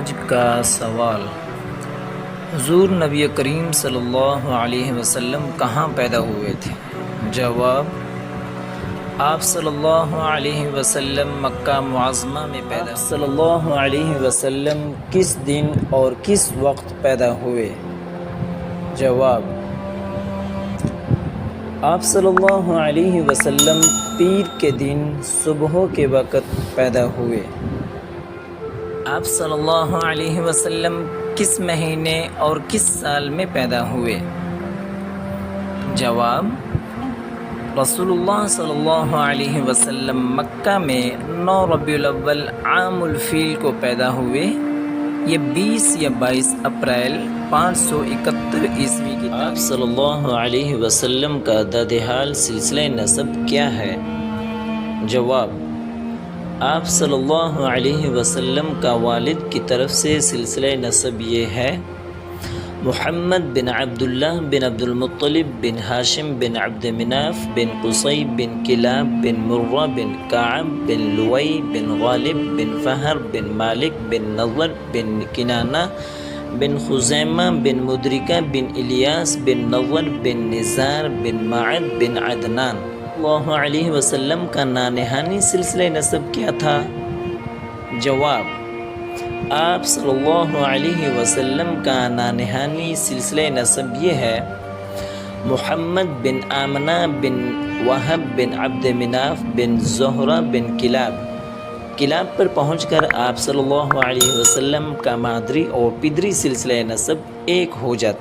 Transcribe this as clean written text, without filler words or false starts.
آج کا سوال: حضور نبی کریم صلی اللہ علیہ وسلم کہاں پیدا ہوئے تھے؟ جواب: آپ صلی اللہ علیہ وسلم مکہ معظمہ میں پیدا ہوئے۔ صلی اللہ علیہ وسلم کس دن اور کس وقت پیدا ہوئے؟ جواب: آپ صلی اللہ علیہ وسلم پیر کے دن صبح کے وقت پیدا ہوئے۔ آپ صلی اللہ علیہ وسلم کس مہینے اور کس سال میں پیدا ہوئے؟ جواب: رسول اللہ صلی اللہ علیہ وسلم مکہ میں 9 ربیع الاول عام الفیل کو پیدا ہوئے۔ یہ 20 یا 22 اپریل 571 عیسوی کی آپ صلی اللہ علیہ وسلم کا دادِ سلسلہ نسب کیا ہے؟ جواب: آپ صلی اللہ علیہ وسلم کا والد کی طرف سے سلسلہ نسب یہ ہے: محمد بن عبداللہ بن عبد المطلب بن ہاشم بن عبد مناف بن قصی بن کلاب بن مرہ بن کعب بن لوئی بن غالب بن فہر بن مالک بن نضر بن کنانہ بن خزیمہ بن مدرکہ بن الیاس بن نضر بن نزار بن معد بن عدنان۔ اللہ علیہ وسلم کا نانہانی سلسلہ نسب کیا تھا؟ جواب: آپ صلی اللہ علیہ وسلم کا نانہانی سلسلہ نسب یہ ہے: محمد بن آمنہ بن وہب بن عبد مناف بن زہرہ بن کلاب پر پہنچ کر آپ صلی اللہ علیہ وسلم کا مادری اور پدری سلسلہ نسب ایک ہو جاتا